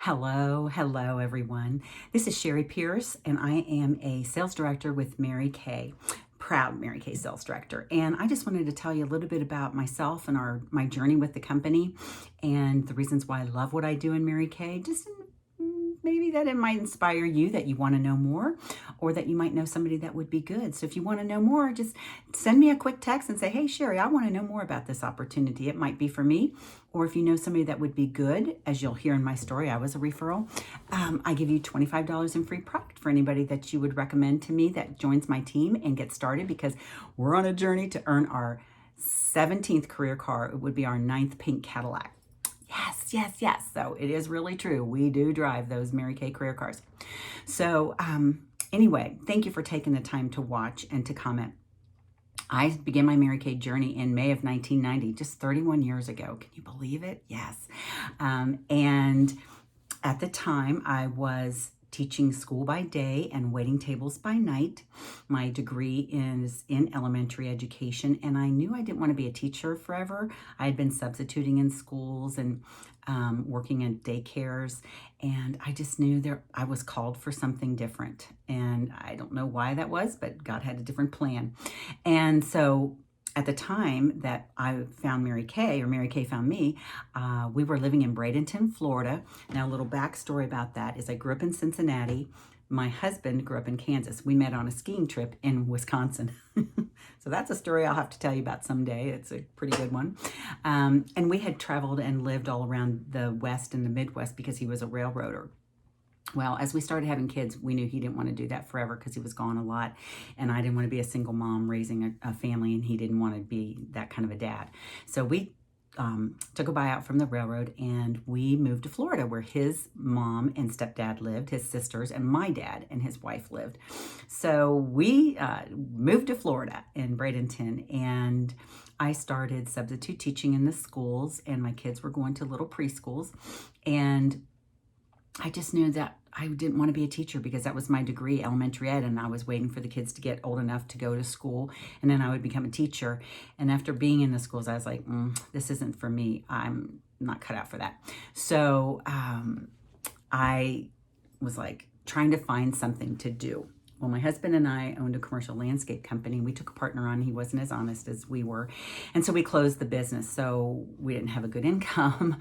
Hello everyone. This is Cheri Pearce and I am a sales director with Mary Kay, proud Mary Kay sales director. And I just wanted to tell you a little bit about myself and my journey with the company and the reasons why I love what I do in Mary Kay. Just maybe that it might inspire you that you want to know more, or that you might know somebody that would be good. So if you want to know more, just send me a quick text and say, hey, Cheri, I want to know more about this opportunity. It might be for me. Or if you know somebody that would be good, as you'll hear in my story, I was a referral. I give you $25 in free product for anybody that you would recommend to me that joins my team and gets started, because we're on a journey to earn our 17th career car. It would be our 9th pink Cadillac. Yes. So it is really true. We do drive those Mary Kay career cars. So anyway, thank you for taking the time to watch and to comment. I began my Mary Kay journey in May of 1990, just 31 years ago. Can you believe it? Yes. And at the time, I was teaching school by day and waiting tables by night. My degree is in elementary education, and I knew I didn't want to be a teacher forever. I had been substituting in schools and working in daycares, and I just knew I was called for something different. And I don't know why that was, but God had a different plan. And so at the time that I found Mary Kay, or Mary Kay found me, we were living in Bradenton, Florida. Now, a little backstory about that is I grew up in Cincinnati. My husband grew up in Kansas. We met on a skiing trip in Wisconsin. So that's a story I'll have to tell you about someday. It's a pretty good one. And we had traveled and lived all around the West and the Midwest because he was a railroader. Well, as we started having kids, we knew he didn't want to do that forever because he was gone a lot. And I didn't want to be a single mom raising a family, and he didn't want to be that kind of a dad. So we took a buyout from the railroad, and we moved to Florida, where his mom and stepdad lived, his sisters, and my dad and his wife lived. So we moved to Florida in Bradenton, and I started substitute teaching in the schools, and my kids were going to little preschools. And I just knew that I didn't want to be a teacher because that was my degree, elementary ed, and I was waiting for the kids to get old enough to go to school, and then I would become a teacher. And after being in the schools, I was like, this isn't for me. I'm not cut out for that. So I was like trying to find something to do. Well, my husband and I owned a commercial landscape company. We took a partner on. He wasn't as honest as we were. And so we closed the business. So we didn't have a good income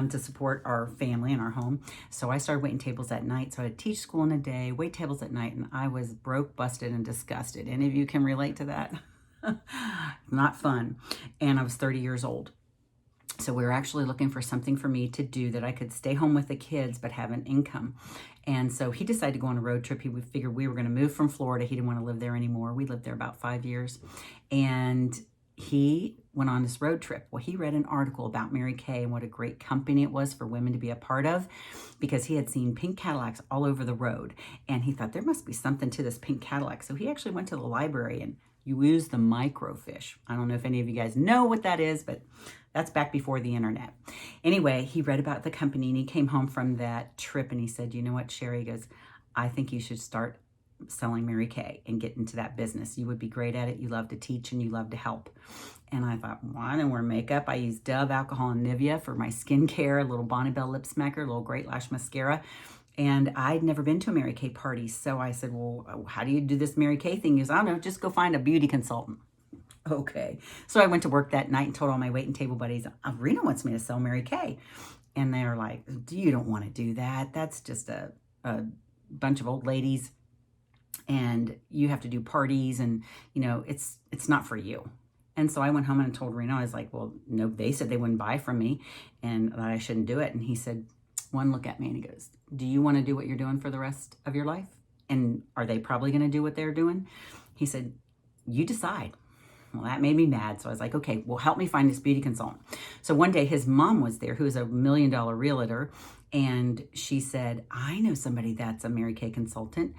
to support our family and our home. So I started waiting tables at night. So I'd teach school in the day, wait tables at night, and I was broke, busted, and disgusted. Any of you can relate to that? Not fun. And I was 30 years old. So we were actually looking for something for me to do that I could stay home with the kids but have an income. And so he decided to go on a road trip. He figured we were going to move from Florida. He didn't want to live there anymore. We lived there about 5 years. And he went on this road trip. Well, he read an article about Mary Kay and what a great company it was for women to be a part of, because he had seen pink Cadillacs all over the road. And he thought there must be something to this pink Cadillac. So he actually went to the library and used the microfiche. I don't know if any of you guys know what that is, but that's back before the internet. Anyway, he read about the company, and he came home from that trip and he said, you know what, Cheri? He goes, I think you should start selling Mary Kay and get into that business. You would be great at it. You love to teach and you love to help. And I thought, well, I don't wear makeup. I use Dove alcohol and Nivea for my skincare, a little Bonnie Bell lip smacker, a little Great Lash mascara. And I'd never been to a Mary Kay party. So I said, well, how do you do this Mary Kay thing? He goes, I don't know, just go find a beauty consultant. Okay. So I went to work that night and told all my waiting table buddies, Rena wants me to sell Mary Kay. And they're like, you don't want to do that. That's just a bunch of old ladies, and you have to do parties, and it's not for you. And so I went home and told Reno, I was like, well, no, they said they wouldn't buy from me and that I shouldn't do it. And he said, one look at me and he goes, do you want to do what you're doing for the rest of your life? And are they probably going to do what they're doing? He said, you decide. Well, that made me mad. So I was like, okay, well, help me find this beauty consultant. So one day his mom was there, who is a $1 million realtor. And she said, I know somebody that's a Mary Kay consultant.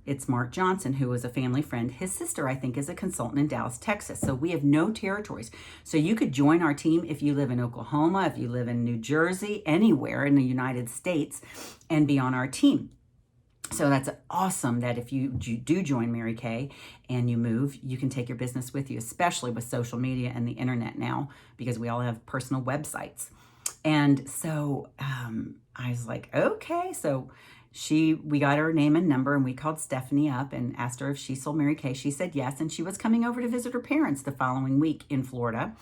It's Mark Johnson, who was a family friend. His sister, I think, is a consultant in Dallas, Texas. So we have no territories. So you could join our team if you live in Oklahoma, if you live in New Jersey, anywhere in the United States, and be on our team. So that's awesome that if you do join Mary Kay and you move, you can take your business with you, especially with social media and the internet now, because we all have personal websites. And so I was like, okay. So we got her name and number, and we called Stephanie up and asked her if she sold Mary Kay. She said yes, and she was coming over to visit her parents the following week in Florida.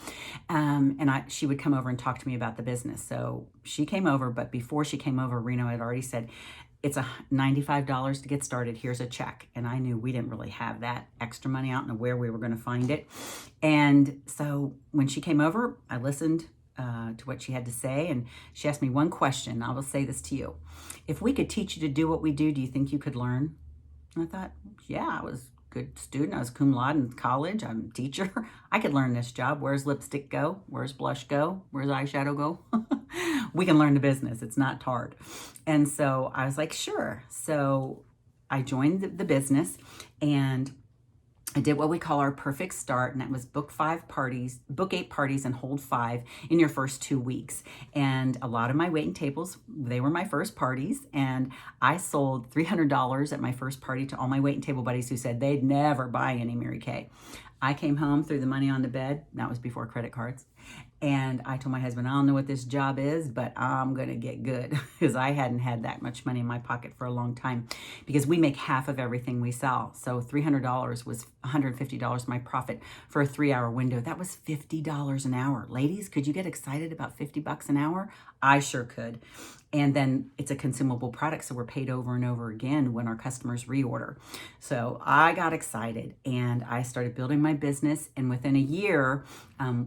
And she would come over and talk to me about the business. So she came over, but before she came over, Reno had already said, it's $95 to get started. Here's a check. And I knew we didn't really have that extra money. I don't know where we were going to find it. And so when she came over, I listened to what she had to say. And she asked me one question. I will say this to you. If we could teach you to do what we do you think you could learn? And I thought, yeah, I was a good student. I was cum laude in college. I'm a teacher. I could learn this job. Where's lipstick go? Where's blush go? Where's eyeshadow go? We can learn the business. It's not hard. And so I was like, sure. So I joined the business, and I did what we call our perfect start, and that was book 8 parties and hold 5 in your first 2 weeks. And a lot of my waiting tables, they were my first parties, and I sold $300 at my first party to all my waiting table buddies who said they'd never buy any Mary Kay. I came home, threw the money on the bed. That was before credit cards. And I told my husband, I don't know what this job is, but I'm going to get good, because I hadn't had that much money in my pocket for a long time, because we make half of everything we sell. So $300 was $150 my profit for a 3-hour window. That was $50 an hour. Ladies, could you get excited about $50 an hour? I sure could. And then it's a consumable product, so we're paid over and over again when our customers reorder. So I got excited, and I started building my business. And within a year,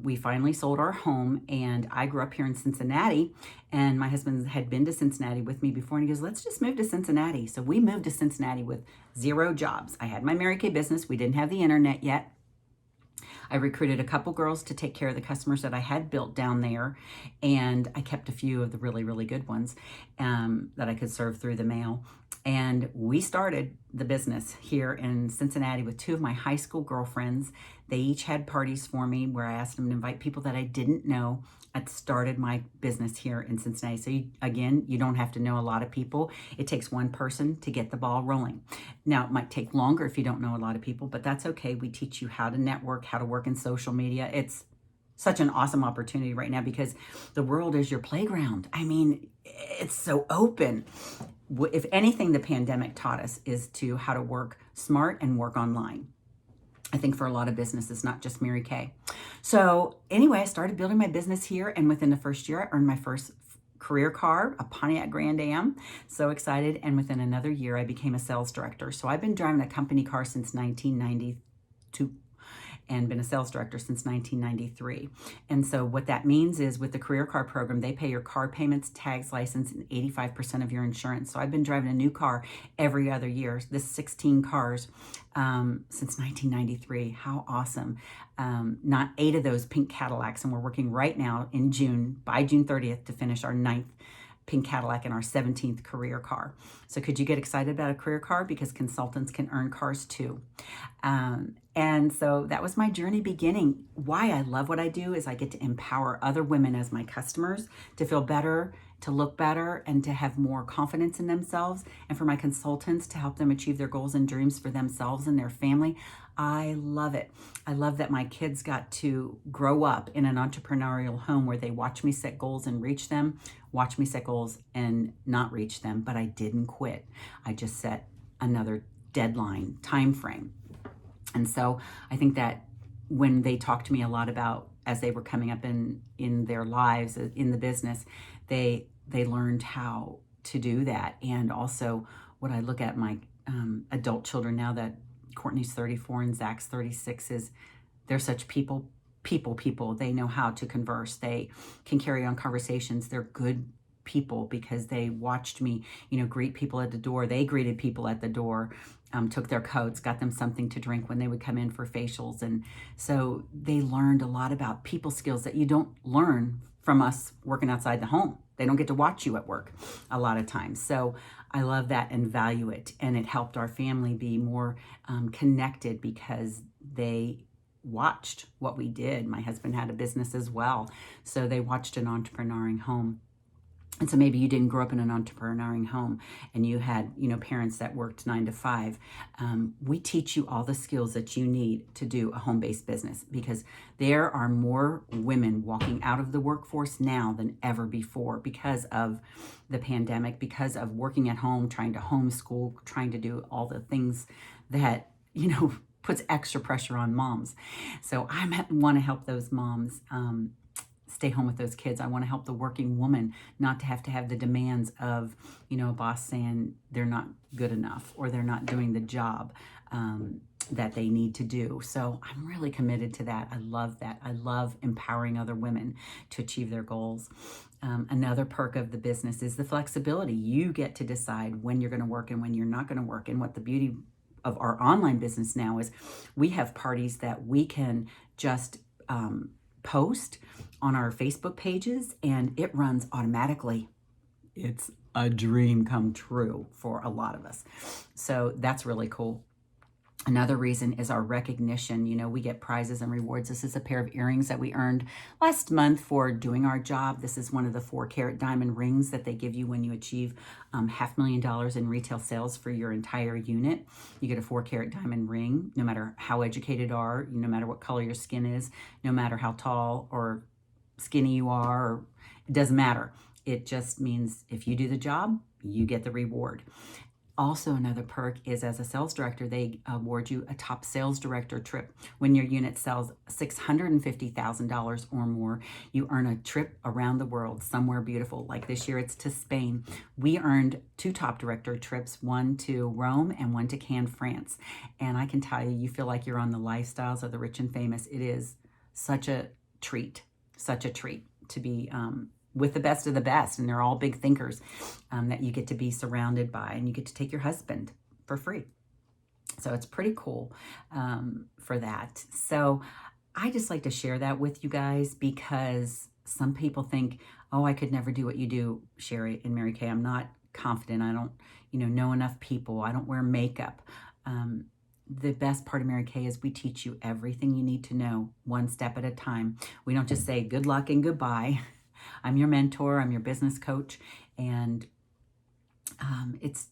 we finally sold our home. And I grew up here in Cincinnati, and my husband had been to Cincinnati with me before, and he goes, let's just move to Cincinnati. So we moved to Cincinnati with 0 jobs. I had my Mary Kay business. We didn't have the internet yet. I recruited a couple girls to take care of the customers that I had built down there, and I kept a few of the really, really good ones that I could serve through the mail. And we started the business here in Cincinnati with 2 of my high school girlfriends. They each had parties for me where I asked them to invite people that I didn't know. I started my business here in Cincinnati. So you don't have to know a lot of people. It takes one person to get the ball rolling. Now, it might take longer if you don't know a lot of people, but that's okay. We teach you how to network, how to work in social media. It's such an awesome opportunity right now, because the world is your playground. I mean, it's so open. If anything, the pandemic taught us is how to work smart and work online. I think for a lot of businesses, not just Mary Kay. So anyway, I started building my business here, and within the first year, I earned my first career car, a Pontiac Grand Am. So excited. And within another year, I became a sales director. So I've been driving a company car since 1992. And been a sales director since 1993. And so what that means is, with the career car program, they pay your car payments, tags, license, and 85% of your insurance. So I've been driving a new car every other year. This 16 cars since 1993. How awesome. Not 8 of those pink Cadillacs. And we're working right now in June, by June 30th, to finish our 9th pink Cadillac and our 17th career car. So could you get excited about a career car? Because consultants can earn cars too. And so that was my journey beginning. Why I love what I do is I get to empower other women as my customers to feel better, to look better, and to have more confidence in themselves. And for my consultants to help them achieve their goals and dreams for themselves and their family. I love it. I love that my kids got to grow up in an entrepreneurial home where they watch me set goals and reach them, watch me set goals and not reach them, but I didn't quit. I just set another deadline, time frame. And so I think that when they talked to me a lot about, as they were coming up in their lives, in the business, they learned how to do that. And also what I look at my adult children now, that Courtney's 34 and Zach's 36, is they're such people. They know how to converse. They can carry on conversations. They're good people because they watched me, greet people at the door. They greeted people at the door, took their coats, got them something to drink when they would come in for facials. And so they learned a lot about people skills that you don't learn from us working outside the home. They don't get to watch you at work a lot of times. So I love that and value it. And it helped our family be more connected because they watched what we did. My husband had a business as well. So they watched an entrepreneuring home. And so maybe you didn't grow up in an entrepreneurial home and you had, parents that worked 9 to 5. We teach you all the skills that you need to do a home-based business, because there are more women walking out of the workforce now than ever before because of the pandemic, because of working at home, trying to homeschool, trying to do all the things that, puts extra pressure on moms. So I want to help those moms stay home with those kids. I want to help the working woman not to have the demands of, a boss saying they're not good enough or they're not doing the job that they need to do. So I'm really committed to that. I love that. I love empowering other women to achieve their goals. Another perk of the business is the flexibility. You get to decide when you're going to work and when you're not going to work. And what the beauty of our online business now is, we have parties that we can just post on our Facebook pages and it runs automatically. It's a dream come true for a lot of us. So that's really cool. Another reason is our recognition. We get prizes and rewards. This is a pair of earrings that we earned last month for doing our job. This is one of the 4-carat diamond rings that they give you when you achieve $500,000 in retail sales for your entire unit. You get a 4-carat diamond ring, no matter how educated you are, no matter what color your skin is, no matter how tall or skinny you are, or it doesn't matter. It just means if you do the job, you get the reward. Also, another perk is, as a sales director, they award you a top sales director trip. When your unit sells $650,000 or more, you earn a trip around the world, somewhere beautiful. Like this year, it's to Spain. We earned 2 top director trips, one to Rome and one to Cannes, France. And I can tell you, you feel like you're on the lifestyles of the rich and famous. It is such a treat to be with the best of the best, and they're all big thinkers that you get to be surrounded by, and you get to take your husband for free. So it's pretty cool for that. So I just like to share that with you guys, because some people think, oh, I could never do what you do, Cheri and Mary Kay. I'm not confident. I don't, know enough people. I don't wear makeup. The best part of Mary Kay is we teach you everything you need to know, one step at a time. We don't just say good luck and goodbye. I'm your mentor, I'm your business coach, and it's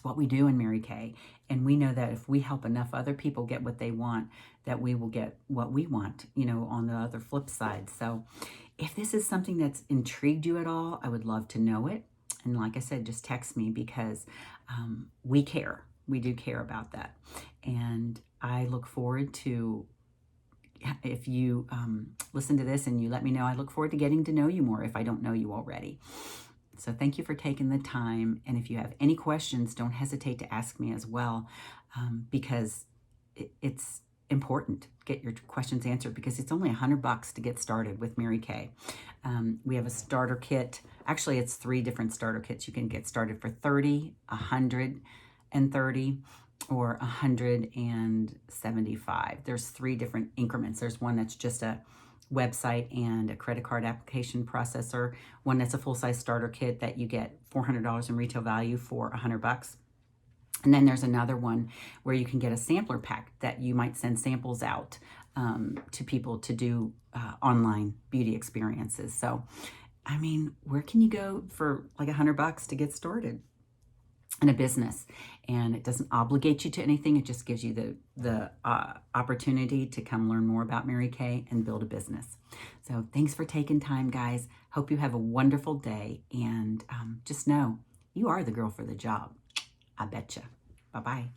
what we do in Mary Kay. And we know that if we help enough other people get what they want, that we will get what we want, on the other flip side. So if this is something that's intrigued you at all, I would love to know it. And like I said, just text me, because we care. We do care about that. And I look forward to, if you listen to this and you let me know, I look forward to getting to know you more if I don't know you already. So thank you for taking the time. And if you have any questions, don't hesitate to ask me as well, because it's important to get your questions answered, because it's only $100 to get started with Mary Kay. We have a starter kit. Actually, it's 3 different starter kits. You can get started for $30, $130, or $175. There's 3 different increments. There's one that's just a website and a credit card application processor. One that's a full-size starter kit that you get $400 in retail value for $100. And then there's another one where you can get a sampler pack that you might send samples out to people to do online beauty experiences. So, I mean, where can you go for like $100 to get started in a business? And it doesn't obligate you to anything. It just gives you the opportunity to come learn more about Mary Kay and build a business. So thanks for taking time, guys. Hope you have a wonderful day. And just know you are the girl for the job. I betcha. Bye-bye.